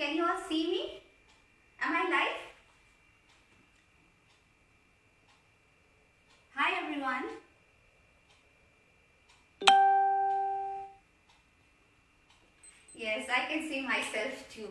Can you all see me? Am I live? Hi everyone. Yes, I can see myself too.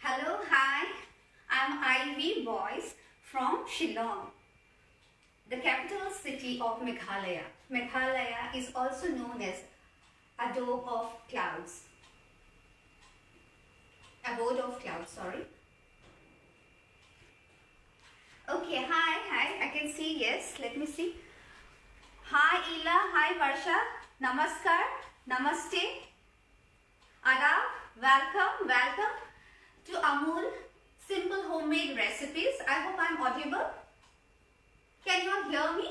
Hello, hi. I'm Ivy Boyce from Shillong, the capital city of Meghalaya. Meghalaya is also known as Abode of Clouds. Abode of Clouds, sorry. Okay, hi, I can see, yes, let me see. Hi Ila, hi Varsha, Namaskar, Namaste, Adab, welcome to Amul Simple Homemade Recipes. I hope I'm audible. Can you all hear me?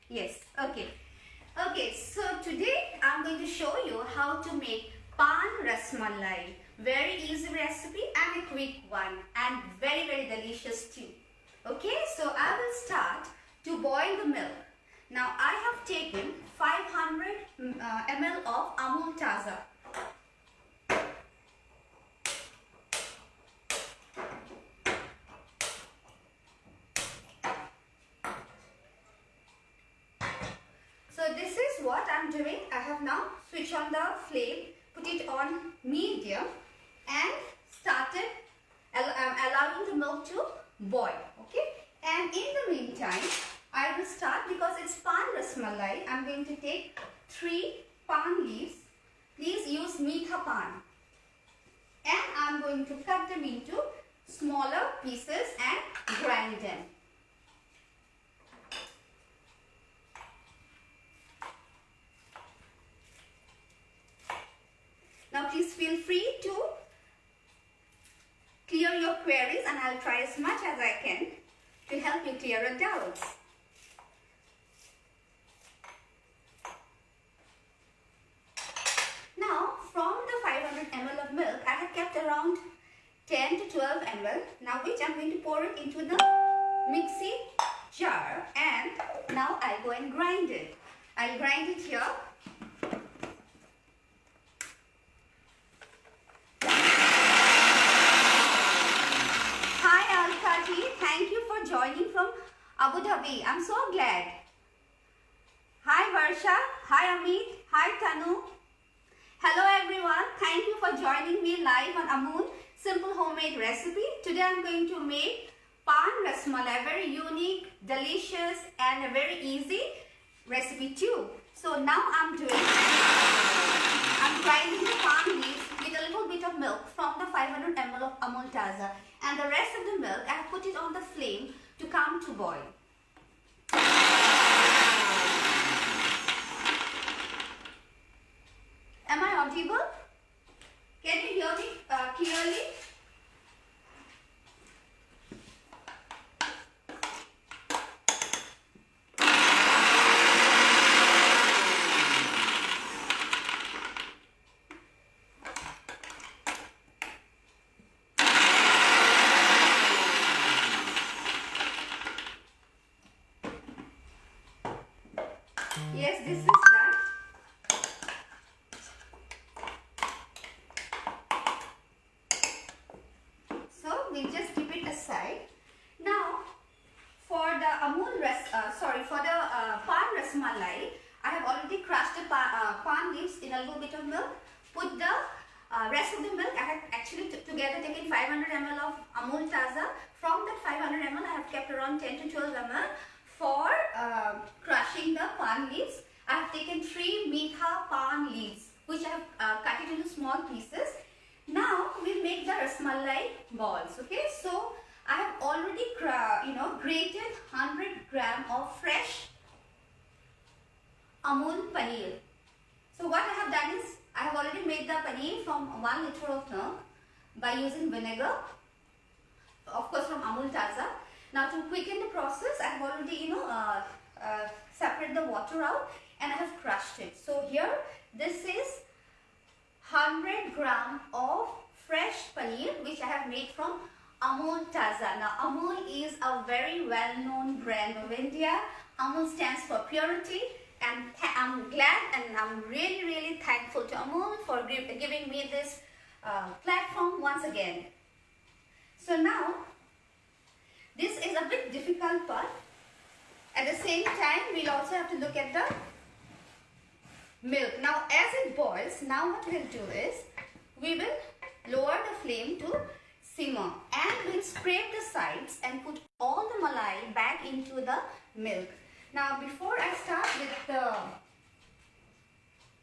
Yes, okay. Okay, so today I'm going to show you how to make Pan Rasmalai. Very easy recipe and a quick one, and very delicious too. Okay, so I will start to boil the milk. Now I have taken 500 ml of Amul Taza. So this is what I'm doing. I have now switched on the flame, put it on medium and started allowing the milk to boil. Okay, and in the meantime I will start, because it's Pan Rasmalai, I'm going to take 3 pan leaves. Please use Meetha pan, and I'm going to cut them into smaller pieces and grind them. Now please feel free to clear your queries, and I'll try as much as I can to help you clear your doubts. Now from the 500 ml of milk, I have kept around 10 to 12 ml, now which I'm going to pour it into the mixie jar, and now I'll go and grind it. I'll grind it here. Thank you for joining from Abu Dhabi. I'm so glad. Hi Varsha. Hi Amit. Hi Tanu. Hello everyone. Thank you for joining me live on Amul Simple Homemade Recipe. Today I'm going to make Pan Rasmalai. Very unique, delicious and a very easy recipe too. So now I'm grinding the pan leaves with a little bit of milk from the 500 ml of Amul Taza, and the rest of the milk I have put it on the flame to come to boil. Am I audible? Can you hear me clearly? Yes, this is done. So we'll just keep it aside. Now for the Pan Rasmalai, I have already crushed the pan leaves in a little bit of milk. Put the rest of the milk. I have actually together taken 500 ml of Amul Taza. From that 500 ml, I have kept around 10 to 12 ml for crushing the pan leaves. I have taken 3 Meetha pan leaves, which I have cut it into small pieces. Now we'll make the Rasmalai balls. Okay, so I already grated 100 gram of fresh Amul paneer. So what I have done is I have already made the paneer from 1 liter of milk by using vinegar, of course from Amul Taza. Now to quicken the process, I have already separate the water out and I have crushed it. So here this is 100 gram of fresh paneer which I have made from Amul Taza. Now Amul is a very well-known brand of India. Amul stands for purity, and I'm glad and I'm really thankful to Amul for giving me this platform once again. So now this is a bit difficult part. At the same time, we'll also have to look at the milk. Now as it boils, now what we'll do is we will lower the flame to simmer and we'll scrape the sides and put all the malai back into the milk. Now before I start with the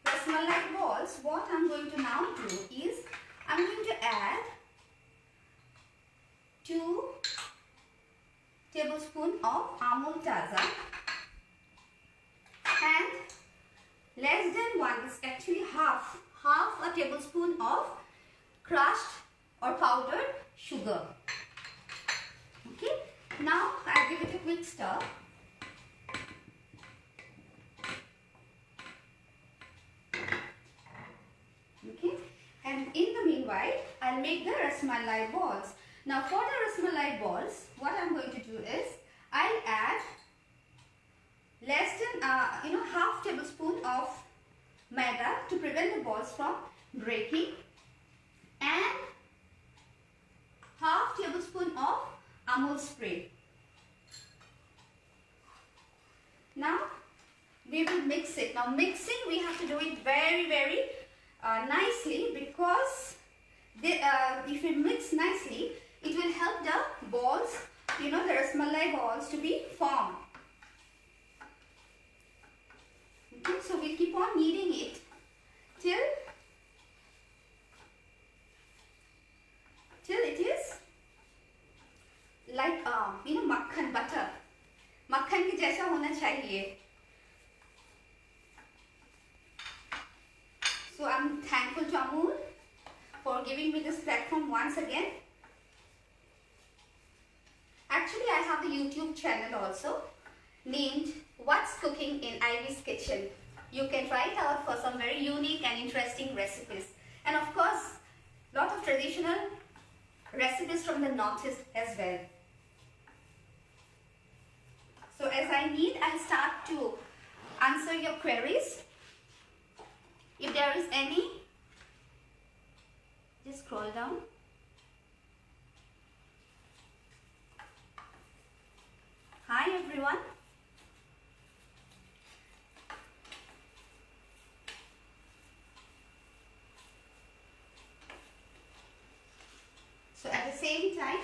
rasmalai balls, what I'm going to now do is I'm going to add 2 tablespoons of Amul Taza and less than 1, is actually half a tablespoon of crushed or powdered sugar. Okay, now I'll give it a quick stir. Okay, and in the meanwhile I'll make the rasmalai balls. Now for the rasmalai balls, what I'm going to do is I'll add less than half tablespoon of maida to prevent the balls from breaking, and half tablespoon of Amul spray. Now we will mix it. Now mixing, we have to do it very nicely, because if we mix nicely, it will help the balls, the rasmalai balls to be formed. Okay, so we'll keep on kneading it till it is like makhan, butter, makhan ki jaisa hona chahiye. So I'm thankful to Amul for giving me this platform once again. Actually, I have a YouTube channel also named What's Cooking in Ivy's Kitchen. You can try it out for some very unique and interesting recipes. And of course, lot of traditional recipes from the northeast as well. So as I'll start to answer your queries. If there is any, just scroll down. Hi everyone. So at the same time,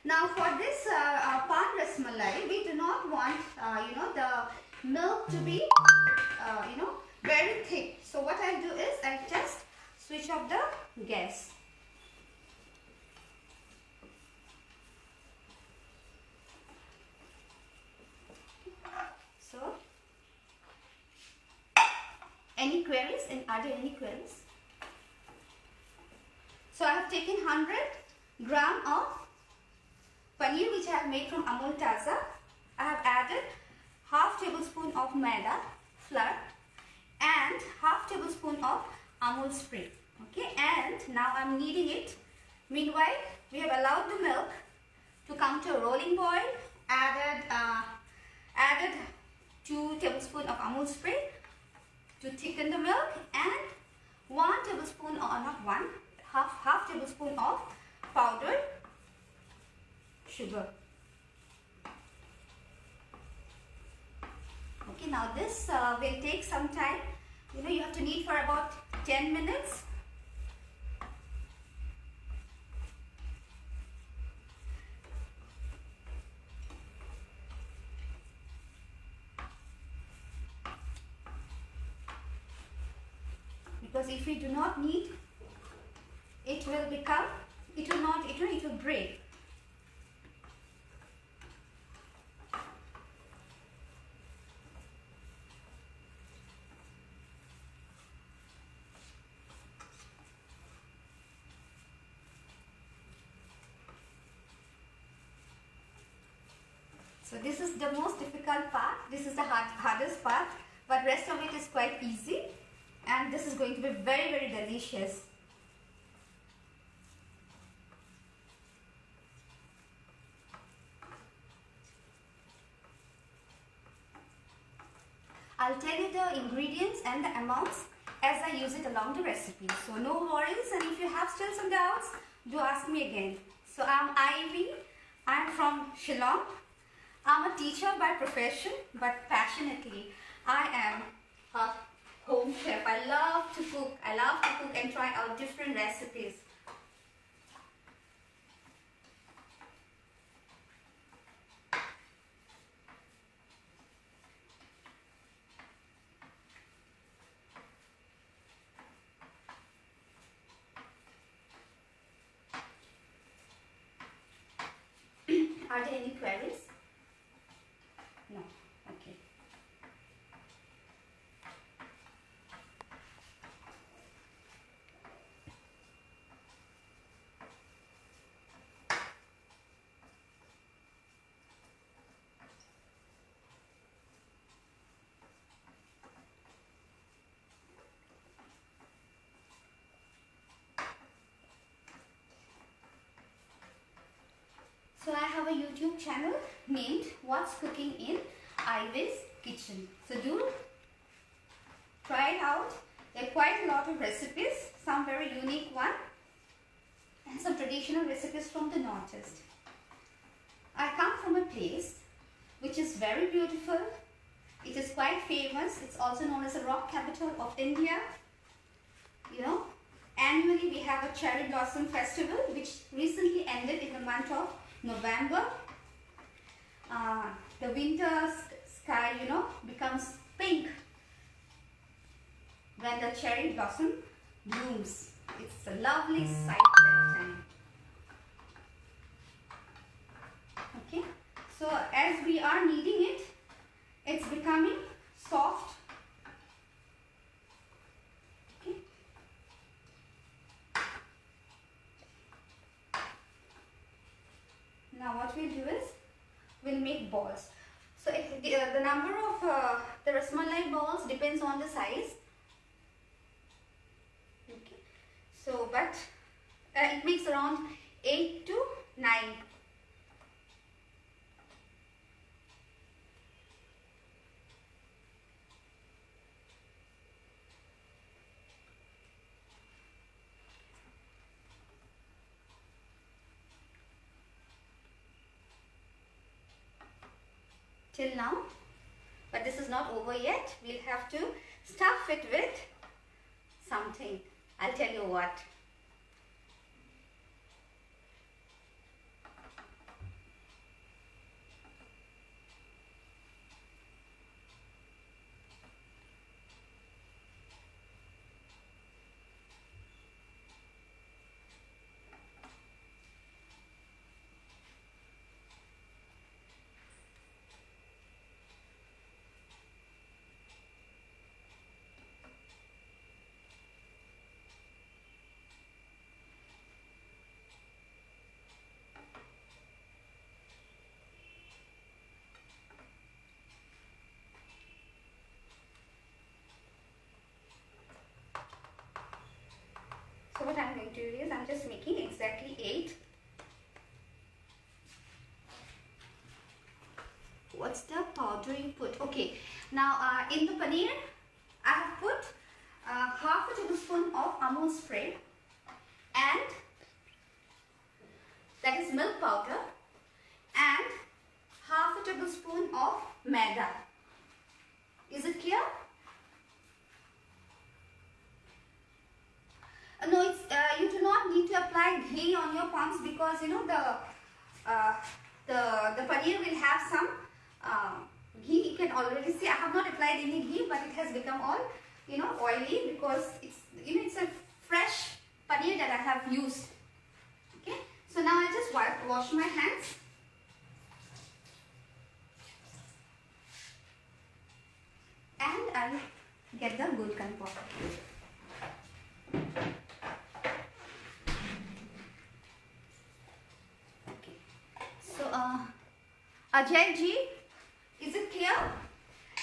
now for this pan rasmalai, we do not want the milk to be very thick. So what I'll do is I'll just switch off the gas. So any queries? Are there any queries? So I have taken 100 gram of paneer which I have made from Amul Taza. I have added half tablespoon of maida flour and half tablespoon of Amul spray. Okay, and now I'm kneading it. Meanwhile, we have allowed the milk to come to a rolling boil. Added 2 tablespoons of Amul spray to thicken the milk, and 1 tablespoon, or not one, half tablespoon of powdered sugar. Okay, now this will take some time. You have to knead for about 10 minutes. Because if we do not knead, it will break. So this is the most difficult part. This is the hardest part, but rest of it is quite easy, and this is going to be very, very delicious. I'll tell you the ingredients and the amounts as I use it along the recipe. So no worries, and if you have still some doubts, do ask me again. So I'm Ivy. I'm from Shillong. I'm a teacher by profession, but passionately I am a home chef. I love to cook. I love to cook and try out different recipes. Are there any queries? No. Okay. So I have a YouTube channel named What's Cooking in Ivy's Kitchen. So do try it out. There are quite a lot of recipes, some very unique one, and some traditional recipes from the Northeast. I come from a place which is very beautiful. It is quite famous. It's also known as the rock capital of India. You know, annually we have a cherry blossom festival which recently ended in the month of November. The winter sky, you know, becomes pink when the cherry blossom blooms. It's a lovely sight that time. Okay, so as we are kneading it, it's becoming soft. Okay. Now what we'll do is we'll make balls. So the number of the rasmalai balls depends on the size. Okay. So but it makes around 8 to 9. Till now, but this is not over yet. We'll have to stuff it with something. I'll tell you what. So what I'm going to do is I'm just making exactly 8. What's the powder you put? Okay, now in the paneer I have put half a tablespoon of Amul spray, and that is milk powder, and half a tablespoon of maida. Is it clear? No, it's you do not need to apply ghee on your palms, because you know the paneer will have some ghee. You can already see I have not applied any ghee, but it has become all, you know, oily, because it's, you know, it's a fresh paneer that I have used. Okay, so now I just wash my hands. And I'll get the gulkan pot. Ajay ji, is it clear?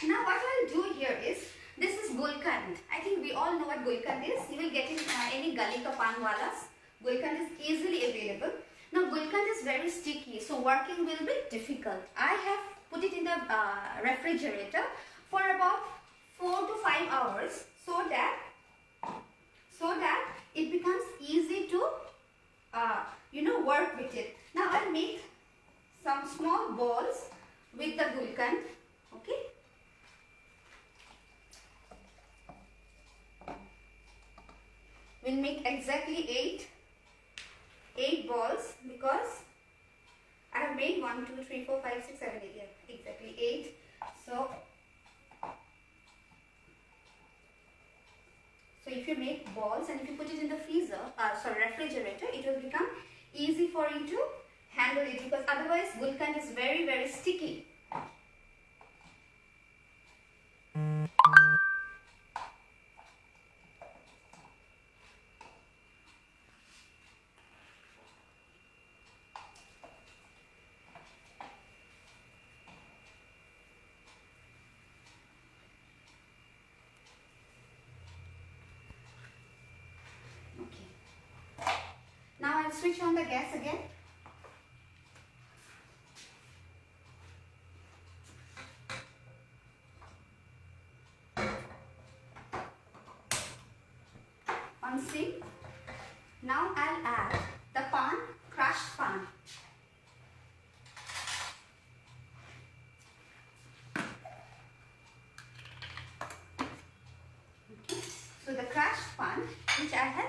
Now what I'll do here is, this is Gulkand. I think we all know what Gulkand is. You will get in any Gali ka pan walas. Gulkand is easily available. Now Gulkand is very sticky, so working will be difficult. I have put it in the refrigerator for about 4 to 5 hours so that it becomes easy to work with it. Now I'll make some small balls with the Gulkand. Okay. We'll make exactly 8 balls because I have made 1, 2, 3, 4, 5, 6, 7, 8. Yeah, exactly 8. So if you make balls and if you put it in the refrigerator, it will become easy for you to handle it, because otherwise Gulkand is very, very sticky. Now I'll switch on the gas again. On steam. Now I'll add the pan, crushed pan. Okay. So the crushed pan, which I had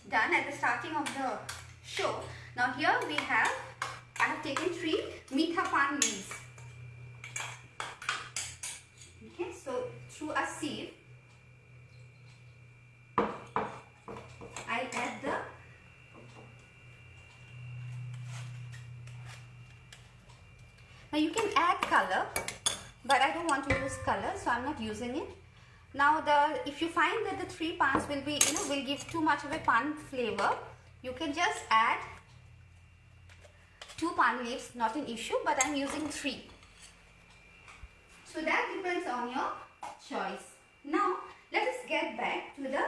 done at the starting of the show. Now here I have taken 3 meetha pan leaves. Okay, so through a sieve, I'll add the now you can add color, but I don't want to use color, so I'm not using it. Now if you find that the 3 pans will be will give too much of a pan flavor, you can just add 2 pan leaves, not an issue, but I'm using 3. So that depends on your choice. Now let us get back to the.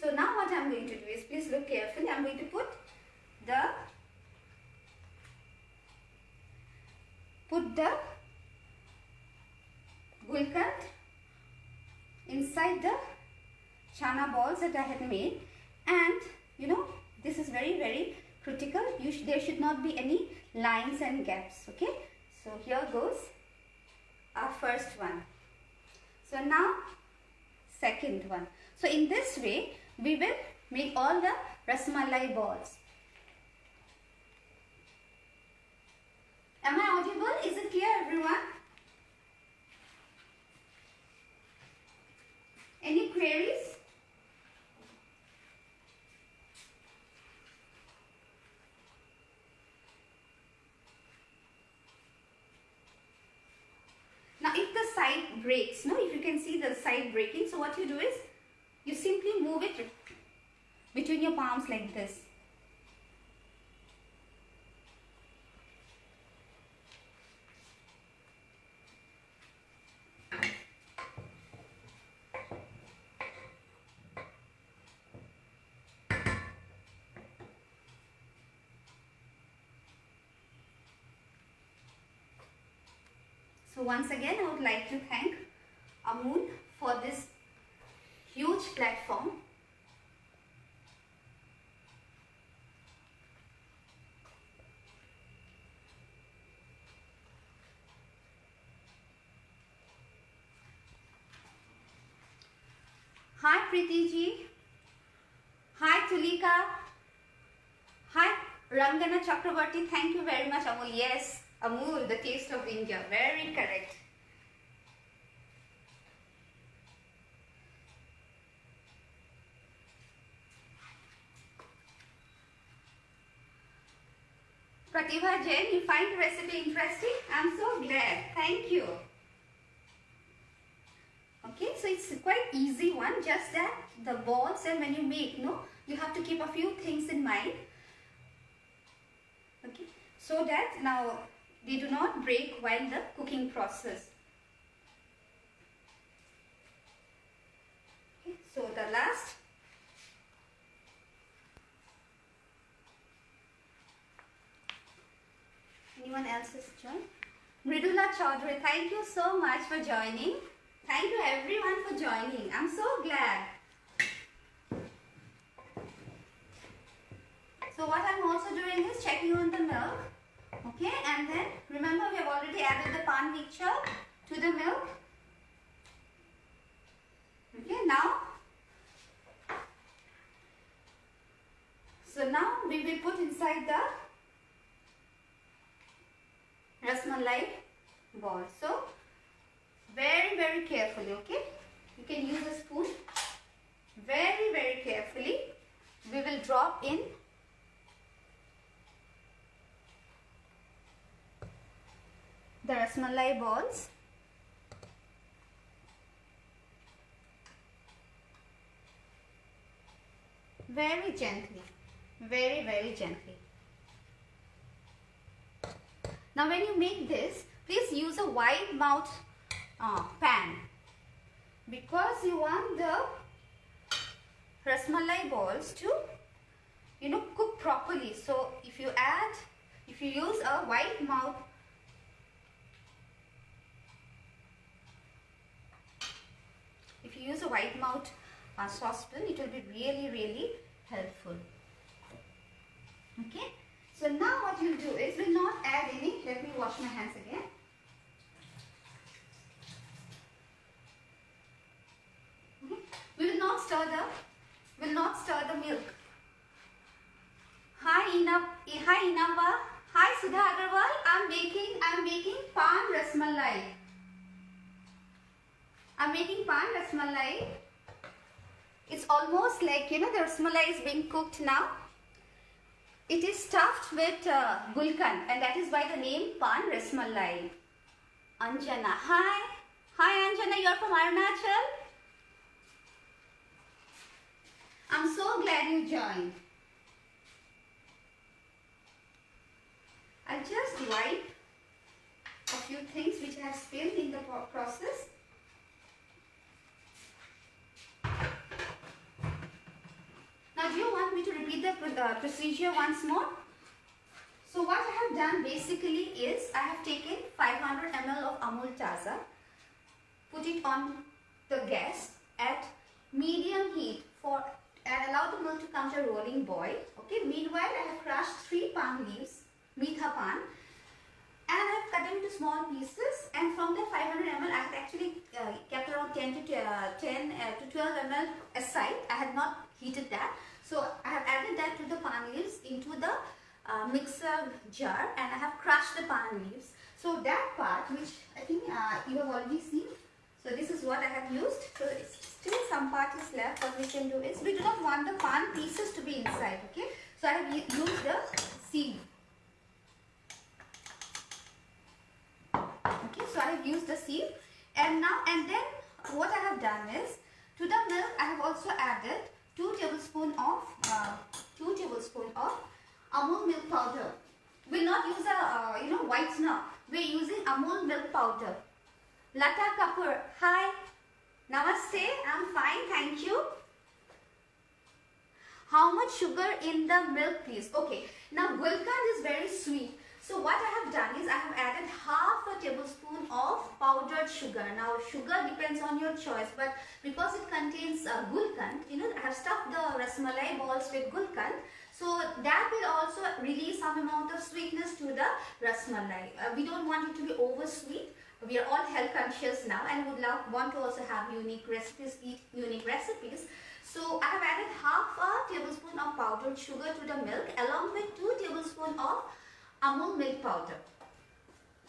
So now what I'm going to do is, please look carefully. I'm going to put the Gulkand inside the chana balls that I had made, and this is very, very critical. There should not be any lines and gaps. Okay, so here goes our first one. So now second one. So in this way we will make all the rasmalai balls. Am I audible? Is it clear, everyone? Any queries? Now if the side breaks, if you can see the side breaking, so what you do is, you simply move it between your palms like this. So once again, I would like to thank Amul for this huge platform. Hi Preeti ji. Hi Tulika. Hi Rangana Chakravarti. Thank you very much, Amul. Yes, Amul, the taste of India. Very correct. Pratibha Jain, you find the recipe interesting? I'm so glad. Thank you. Okay, so it's quite easy one, just that the balls, and when you make, you have to keep a few things in mind. Okay, so that now they do not break while the cooking process. Okay, so the last. Anyone else is joined? Mridula Chaudhary, thank you so much for joining. Thank you everyone for joining. I'm so glad. So what I'm also doing is checking on the milk. Okay, and then remember we have already added the pan mixture to the milk. Okay, now. So now we will put inside the rasmalai ball. So very carefully, okay? You can use a spoon. Very carefully we will drop in the rasmalai balls. Very gently, very gently. Now when you make this, please use a wide mouth pan, because you want the rasmalai balls to cook properly. So if you use a wide mouth saucepan, it will be really helpful. Okay, so now what you'll do is, we'll not add any. Let me wash my hands again. Okay. We will not stir the milk. Hi Inava. Hi Sudha Agarwal. I'm making pan rasmalai. It's almost like, the rasmalai is being cooked now. It is stuffed with gulkand, and that is why the name pan rasmalai. Anjana, hi Anjana, you're from Arunachal. I'm so glad you joined. I'll just wipe a few things which I have spilled in the process. Now, do you want me to repeat the procedure once more? So what I have done basically is, I have taken 500 ml of Amul Taza, put it on the gas at medium heat and allow the milk to come to a rolling boil. Okay. Meanwhile, I have crushed 3 pan leaves, meetha pan, and I have cut them into small pieces. And from the 500 ml, I have actually kept around 10 to 12 ml aside. I had not heated that. So I have added that to the pan leaves into the mixer jar, and I have crushed the pan leaves. So that part, which I think you have already seen. So this is what I have used. So still some part is left. What we can do is, we do not want the pan pieces to be inside. Okay. So I have used the seed. Okay. So I have used the seed, and then what I have done is, to the milk I have also added 2 tablespoons of Amul milk powder. We'll not use a whitener. We're using Amul milk powder. Lata Kapoor, hi. Namaste. I'm fine, thank you. How much sugar in the milk, please? Okay. Now gulkand is very sweet. So what I have done is, I have added half a tablespoon of powdered sugar. Now sugar depends on your choice, but because it contains gulkand, I have stuffed the rasmalai balls with gulkand. So that will also release some amount of sweetness to the rasmalai. We don't want it to be over sweet. We are all health conscious now, and would want to also have unique recipes, eat unique recipes. So I have added half a tablespoon of powdered sugar to the milk, along with 2 tablespoons of Amul milk powder.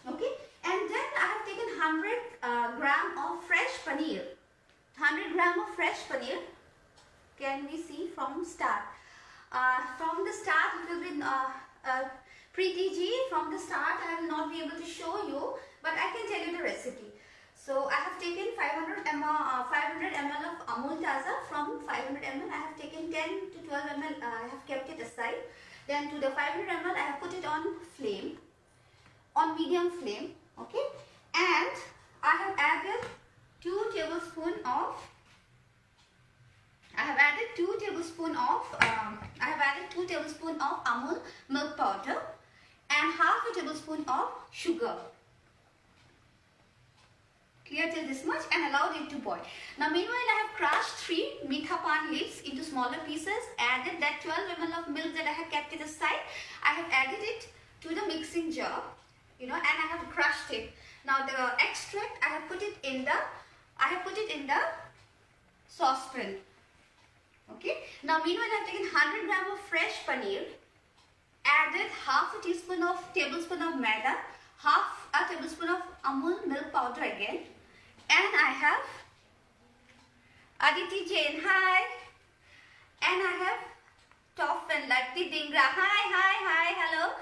Okay, and then I have taken 100 gram of fresh paneer. 100 gram of fresh paneer. Can we see from start? From the start, it will be Preeti ji. From the start, I will not be able to show you, but I can tell you the recipe. So I have taken 500 ml of Amul Taza. From 500 ml, I have taken 10 to 12 ml. I have kept it aside. Then to the 500 ml, I have put it on flame. on medium flame. Okay, and I have added 2 tablespoons of Amul milk powder and half a tablespoon of sugar. Clear till this much, and allowed it to boil. Now meanwhile I have crushed 3 meetha pan leaves into smaller pieces, added that 12 ml of milk that I have kept it aside. I have added it to the mixing jar, and I have crushed it. Now the extract I have put it in the saucepan. Okay. Now meanwhile I have taken 100 gram of fresh paneer, added half a tablespoon of maida, half a tablespoon of Amul milk powder again, and I have Aditi Jain, hi, and I have Toffin Latti Dingra, hi, hello.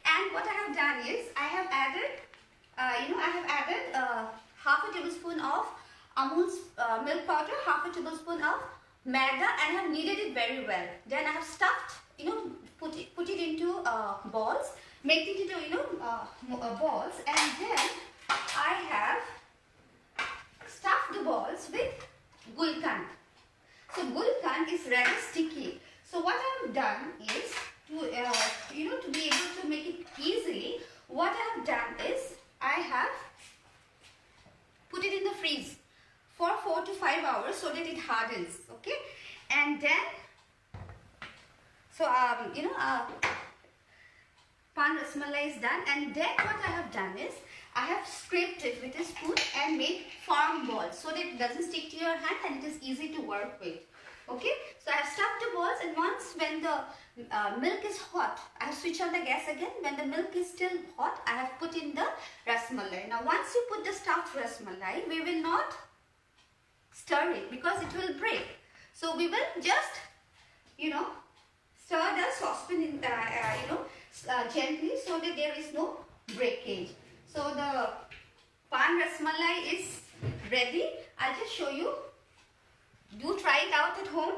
And what I have done is I have added, half a tablespoon of Amul's milk powder, half a tablespoon of maida, and I have kneaded it very well. Then I have stuffed, put it into balls, make it into balls, and then I have stuffed the balls with gulkand. So gulkand is rather sticky. So what I have done is to be able to make it easily, what I have done is I have put it in the freeze for 4 to 5 hours so that it hardens. Okay, and then pan rasmalai is done, and then what I have done is I have scraped it with a spoon and made firm balls so that it doesn't stick to your hand and it is easy to work with. Okay, so I have stuffed the balls, and once when the milk is hot, I have switched on the gas again. When the milk is still hot, I have put in the rasmalai. Now once you put the stuffed rasmalai, we will not stir it because it will break. So we will just stir the saucepan in gently so that there is no breakage. So the pan rasmalai is ready. I'll just show you. Do try it out at home.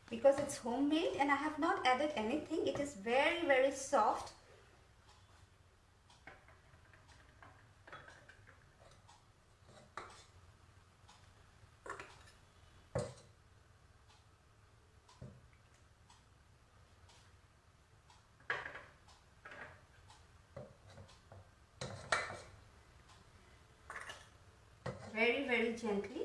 Because it's homemade and I have not added anything, it is very, very soft. Very, very gently.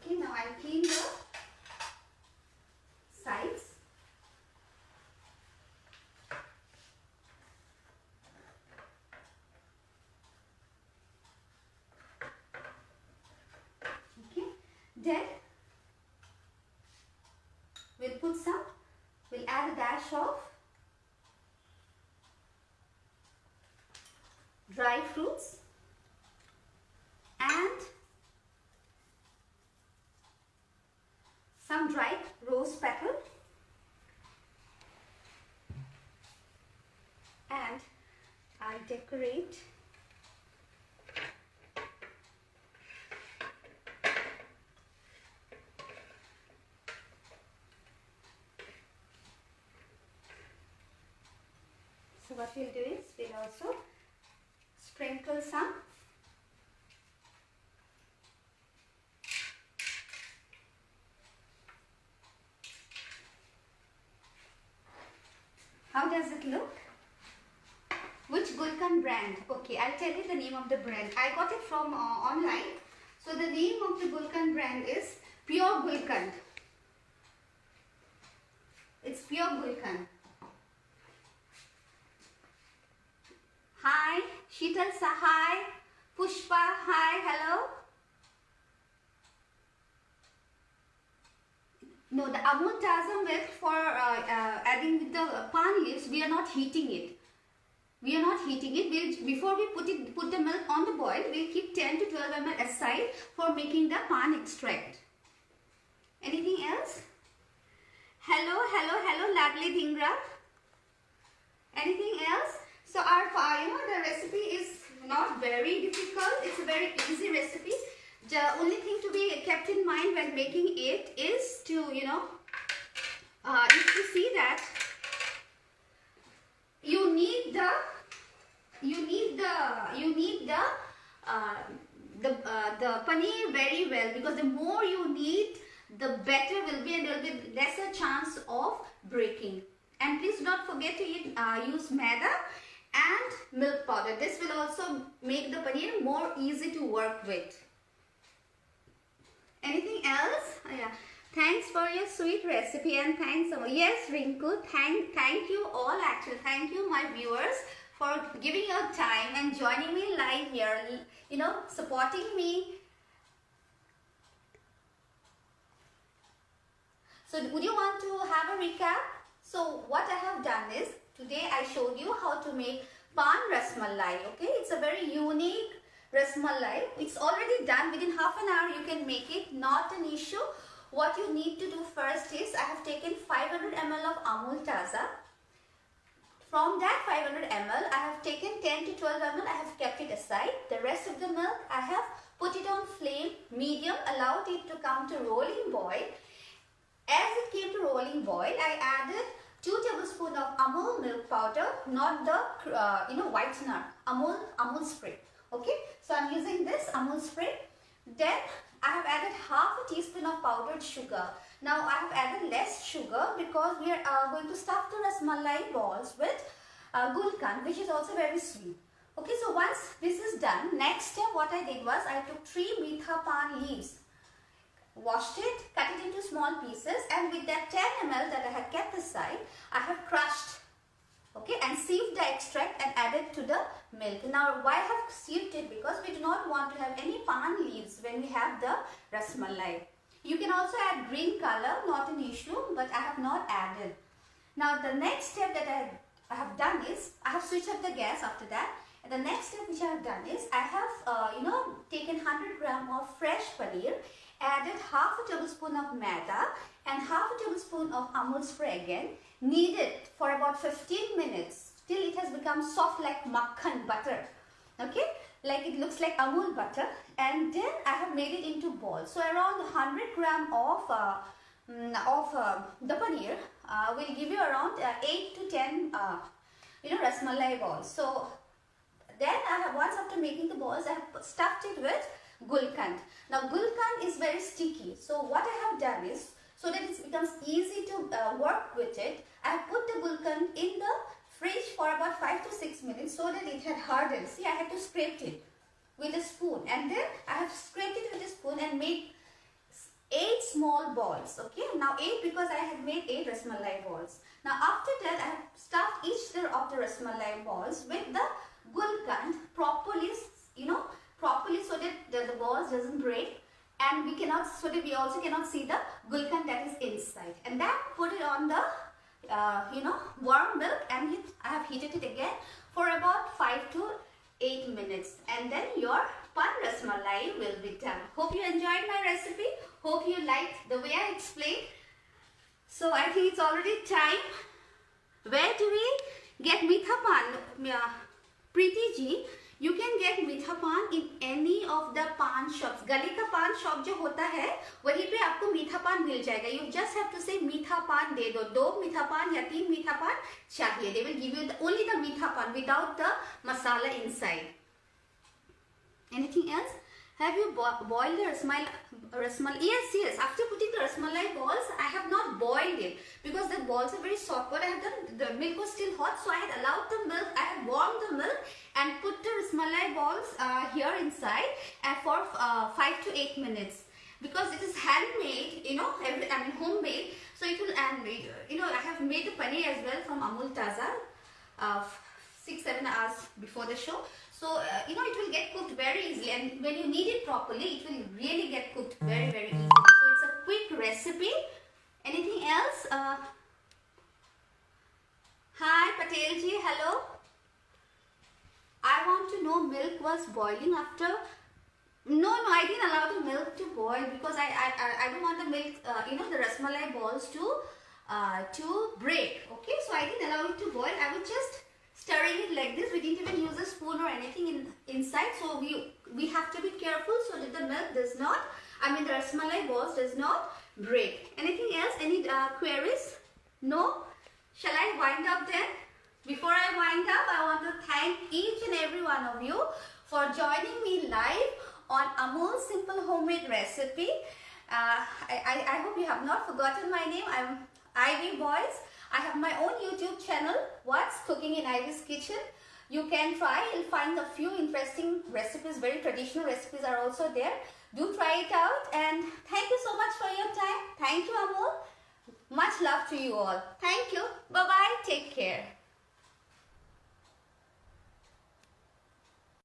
Okay, now I'll clean the sides. Okay, then we'll add a dash of dry fruits and some dried rose petal, and I'll decorate So what we'll do is we'll also sprinkle some How does it look? Which Gulkand brand? Okay, I'll tell you the name of the brand. I got it from online. So the name of the Gulkand brand is Pure Gulkand. It's Pure Gulkand. Hi, Sheetal hi, Pushpa, hi, hello. No, the Amul Taza milk for adding with the pan leaves, we are not heating it. We are not heating it. Before we put the milk on the boil, we'll keep 10 to 12 ml aside for making the pan extract. Anything else? Hello, Ladli Dhingra. Anything else? So our, the recipe is not very difficult. It's a very easy recipe. The only thing to be kept in mind when making it is to, if you see that you need the paneer very well, because the more you need, the better will be, and there will be lesser chance of breaking. And please do not forget to use maida and milk powder. This will also make the paneer more easy to work with. Anything else? Oh, yeah. Thanks for your sweet recipe, and thanks. Yes, Rinku. Thank you all. Actually, thank you, my viewers, for giving your time and joining me live here. Supporting me. So, would you want to have a recap? So, what I have done is, today I showed you how to make pan rasmalai. Okay, it's a very unique rasmalai. It's already done. Within half an hour you can make it, not an issue. What you need to do first is, I have taken 500 ml of Amul Taza. From that 500 ml, I have taken 10 to 12 ml, I have kept it aside. The rest of the milk, I have put it on flame medium, allowed it to come to rolling boil. As it came to rolling boil, I added 2 tablespoons of Amul milk powder, not the whitener, Amul spray. Okay, so I'm using this Amul spray. Then I have added half a teaspoon of powdered sugar. Now I have added less sugar because we are going to stuff the rasmalai balls with gulkand, which is also very sweet. Okay, so once this is done, next step what I did was, I took 3 meetha pan leaves, washed it, cut it into small pieces, and with that 10 ml that I had kept aside, I have crushed, okay, and sieved the extract and added to the milk. Now why I have sieved it? Because we do not want to have any pan leaves when we have the rasmalai. You can also add green color, not an issue, but I have not added. Now the next step that I have done is, I have switched up the gas after that. And the next step which I have done is, I have taken 100 gram of fresh paneer, added half a tablespoon of maida and half a tablespoon of Amul spray again, kneaded for about 15 minutes till it has become soft like makhan butter. Okay, like it looks like Amul butter, and then I have made it into balls. So around 100 gram of the paneer will give you around 8 to 10 rasmalai balls. So then once after making the balls, I have stuffed it with gulkand. Now gulkand is very sticky, so what I have done is, so that it becomes easy to work with it, I have put the gulkand in the fridge for about 5 to 6 minutes so that it had hardened. See, I had to scrape it with a spoon, and then I have scraped it with a spoon and made 8 small balls. Okay, now 8 because I had made 8 rasmalai balls. Now after that, I have stuffed each of the rasmalai balls with the gulkand properly, so that the balls doesn't break, and we also cannot see the gulkand that is inside. And then put it on the warm milk, and I have heated it again for about 5 to 8 minutes, and then your pan rasmalai will be done. Hope you enjoyed my recipe. Hope you liked the way I explained. So I think it's already time. Where do we get meetha pan? Preeti ji, you can get meetha pan in any of the pan shops. Gali ka pan shop जो होता है, वहीं पे आपको मीठा पान मिल जाएगा. You just have to say मीठा पान दे दो, 2 मीठा पान या 3 मीठा पान चाहिए. They will give you only the मीठा पान without the masala inside. Anything else? Have you boiled the rasmalai? Yes. After putting the rasmalai balls, I have not boiled it because the balls are very soft. What I have done, the milk was still hot, so I had allowed the milk. I had warmed the milk and put the rasmalai balls here inside for 5 to 8 minutes. Because it is handmade, homemade. So it will, and I have made the paneer as well from Amul Taza 6-7 hours before the show. So, it will get cooked very easily, and when you knead it properly, it will really get cooked very, very easily. So, it's a quick recipe. milk was boiling after. No, I didn't allow the milk to boil because I don't want the milk, the rasmalai balls to break. Okay, so I didn't allow it to boil. I was just stirring it like this. We didn't even use a spoon or anything inside. So we have to be careful so that the milk does not, the rasmalai balls does not break. Anything else? Any queries? No? Shall I wind up then? Before I wind up, I want to thank each and every one of you for joining me live on Amul's Simple Homemade Recipe. I hope you have not forgotten my name. I'm Ivy Boys. I have my own YouTube channel, What's Cooking in Ivy's Kitchen. You can try, you'll find a few interesting recipes, very traditional recipes are also there. Do try it out, and thank you so much for your time. Thank you, Amul. Much love to you all. Thank you. Bye-bye. Take care.